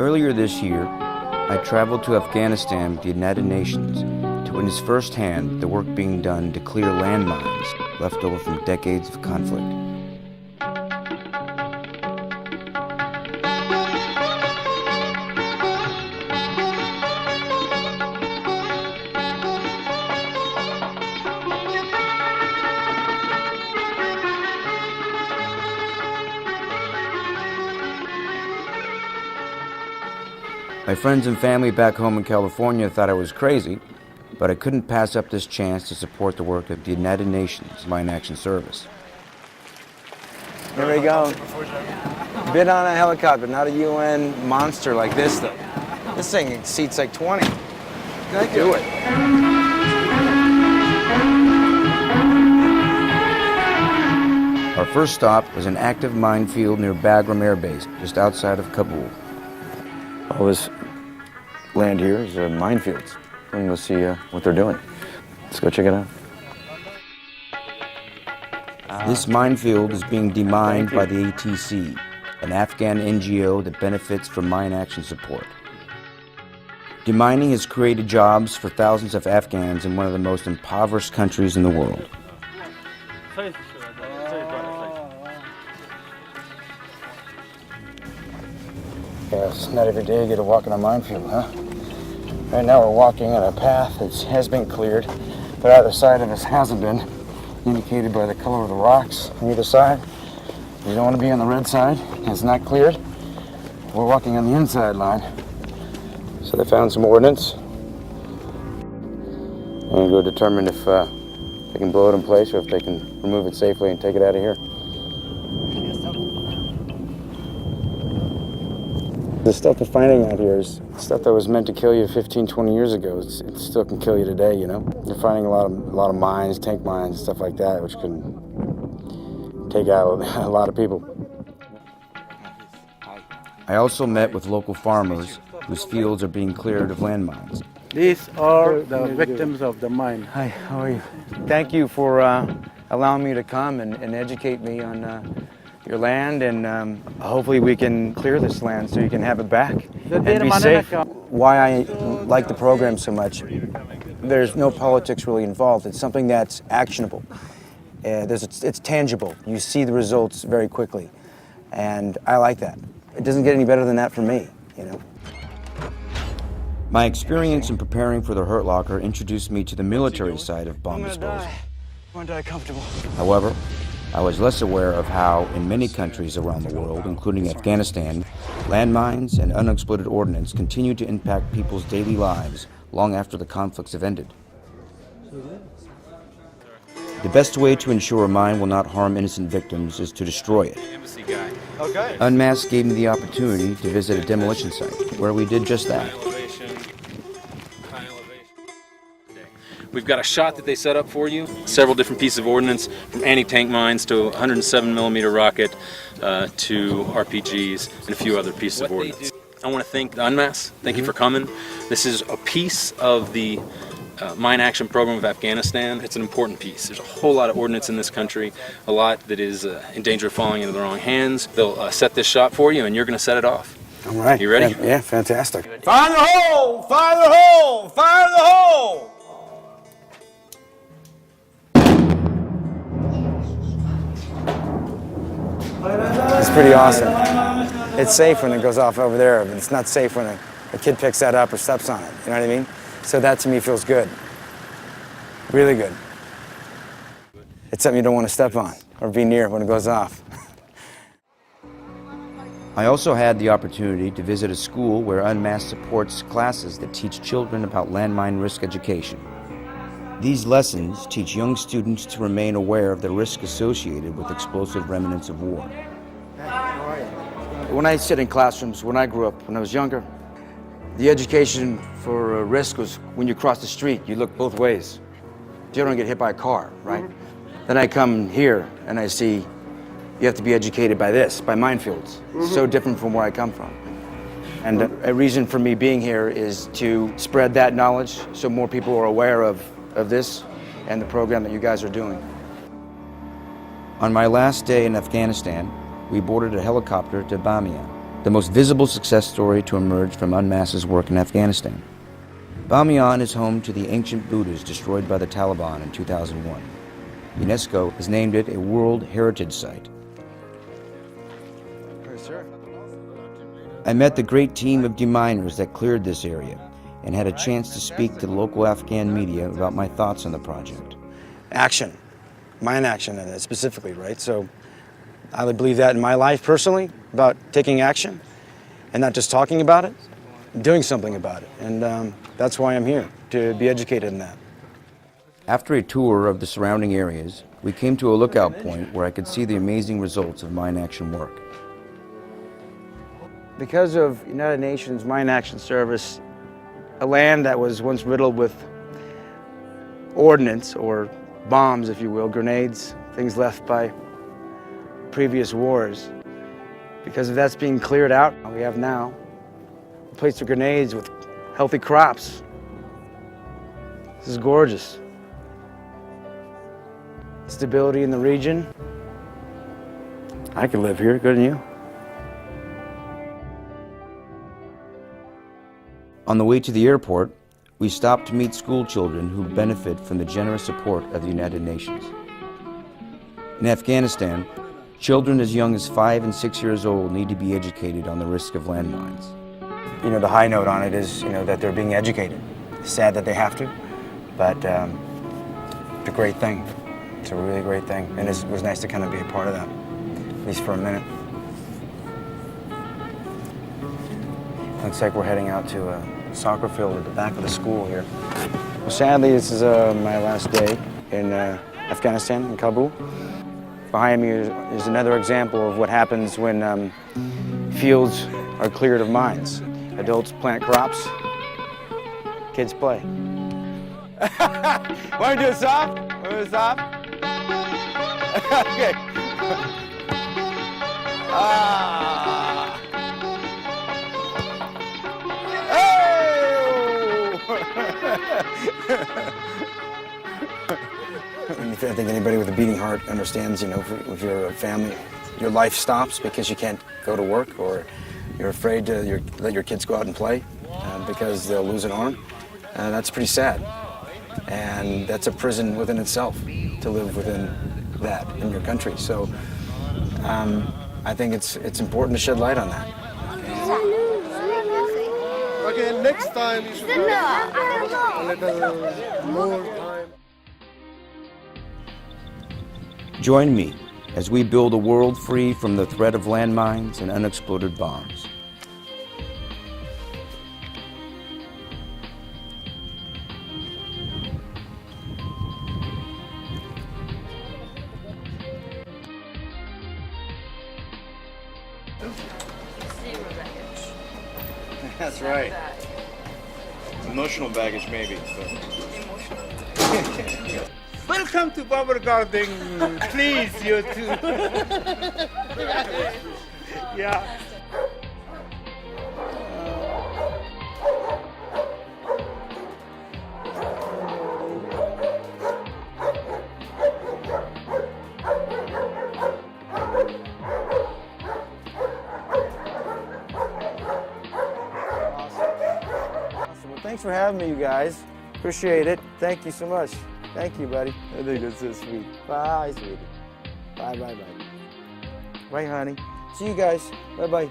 Earlier this year, I traveled to Afghanistan with the United Nations to witness firsthand the work being done to clear landmines left over from decades of conflict. My friends and family back home in California thought I was crazy, but I couldn't pass up this chance to support the work of the United Nations Mine Action Service. Here we go. Been on a helicopter, not a UN monster like this though. This thing seats like 20. Can I do it? Our first stop was an active minefield near Bagram Air Base, just outside of Kabul. All this land here is minefields. We're gonna go see what they're doing. Let's go check it out. This minefield is being demined by the ATC, an Afghan NGO that benefits from mine action support. Demining has created jobs for thousands of Afghans in one of the most impoverished countries in the world. Yeah, it's not every day you get to walk in a minefield, huh? Right now we're walking on a path that has been cleared, but either side of us hasn't been, indicated by the color of the rocks on either side. You don't want to be on the red side, it's not cleared. We're walking on the inside line. So they found some ordnance. I'm going to go determine if they can blow it in place or if they can remove it safely and take it out of here. The stuff they're finding out here is stuff that was meant to kill you 15, 20 years ago. It still can kill you today, you know? They're finding a lot of mines, tank mines, stuff like that, which can take out a lot of people. I also met with local farmers whose fields are being cleared of landmines. These are the victims of the mine. Hi, how are you? Thank you for allowing me to come and educate me on your land, and hopefully we can clear this land so you can have it back and be safe. Why I like the program so much, there's no politics really involved. It's something that's actionable. It's tangible. You see the results very quickly, and I like that. It doesn't get any better than that for me, you know. My experience in preparing for the Hurt Locker introduced me to the military side of bomb disposal. I'm die comfortable. However, I was less aware of how, in many countries around the world, including Afghanistan, landmines and unexploded ordnance continue to impact people's daily lives long after the conflicts have ended. The best way to ensure a mine will not harm innocent victims is to destroy it. Unmasked gave me the opportunity to visit a demolition site, where we did just that. We've got a shot that they set up for you, several different pieces of ordnance, from anti-tank mines to 107mm rocket to RPGs and a few other pieces of ordnance. I want to thank UNMAS. Thank you for coming. This is a piece of the mine action program of Afghanistan. It's an important piece. There's a whole lot of ordnance in this country, a lot that is in danger of falling into the wrong hands. They'll set this shot for you and you're going to set it off. All right. You ready? Yeah, fantastic. Fire the hole! Fire the hole! Fire the hole! It's pretty awesome. It's safe when it goes off over there, but it's not safe when a kid picks that up or steps on it. You know what I mean? So that to me feels good. Really good. It's something you don't want to step on or be near when it goes off. I also had the opportunity to visit a school where Unmasked supports classes that teach children about landmine risk education. These lessons teach young students to remain aware of the risk associated with explosive remnants of war. When I sit in classrooms, when I grew up, when I was younger, the education for risk was when you cross the street, you look both ways. You don't get hit by a car, right? Then I come here and I see you have to be educated by this, by minefields. So different from where I come from. And a reason for me being here is to spread that knowledge so more people are aware of this and the program that you guys are doing. On my last day in Afghanistan, we boarded a helicopter to Bamia, the most visible success story to emerge from UNMAS's work in Afghanistan. Bamiyan is home to the ancient Buddhas destroyed by the Taliban in 2001. UNESCO has named it a World Heritage Site. I met the great team of deminers that cleared this area and had a chance to speak to the local Afghan media about my thoughts on the project. Action, mine action in it specifically, right? So I would believe that in my life personally, about taking action and not just talking about it, doing something about it. And that's why I'm here, to be educated in that. After a tour of the surrounding areas, we came to a lookout point where I could see the amazing results of mine action work. Because of United Nations Mine Action Service, a land that was once riddled with ordnance, or bombs, if you will, grenades, things left by previous wars. Because of that's being cleared out, we have now replaced the grenades with healthy crops. This is gorgeous. Stability in the region. I could live here, couldn't you? On the way to the airport, we stopped to meet school children who benefit from the generous support of the United Nations. In Afghanistan, children as young as 5 and 6 years old need to be educated on the risk of landmines. You know, the high note on it is, that they're being educated. It's sad that they have to, but it's a great thing. It's a really great thing, and it was nice to kind of be a part of that, at least for a minute. Looks like we're heading out to a soccer field at the back of the school here. Well, sadly, this is my last day in Afghanistan, in Kabul. Behind me is another example of what happens when fields are cleared of mines. Adults plant crops, kids play. Want to do it soft? Want to do it soft? Okay. I think anybody with a beating heart understands, if you're a family, your life stops because you can't go to work, or you're afraid to let your kids go out and play because they'll lose an arm. That's pretty sad. And that's a prison within itself, to live within that in your country. So I think it's important to shed light on that. Okay, next time you should have a little more time. Join me as we build a world free from the threat of landmines and unexploded bombs. That's right. Emotional baggage, maybe. Welcome to Bubble Garden. Please, you too. Yeah. Thanks for having me, you guys. Appreciate it. Thank you so much. Thank you, buddy. I think that's so sweet. Bye, sweetie. Bye, bye, bye. Bye, honey. See you guys. Bye-bye.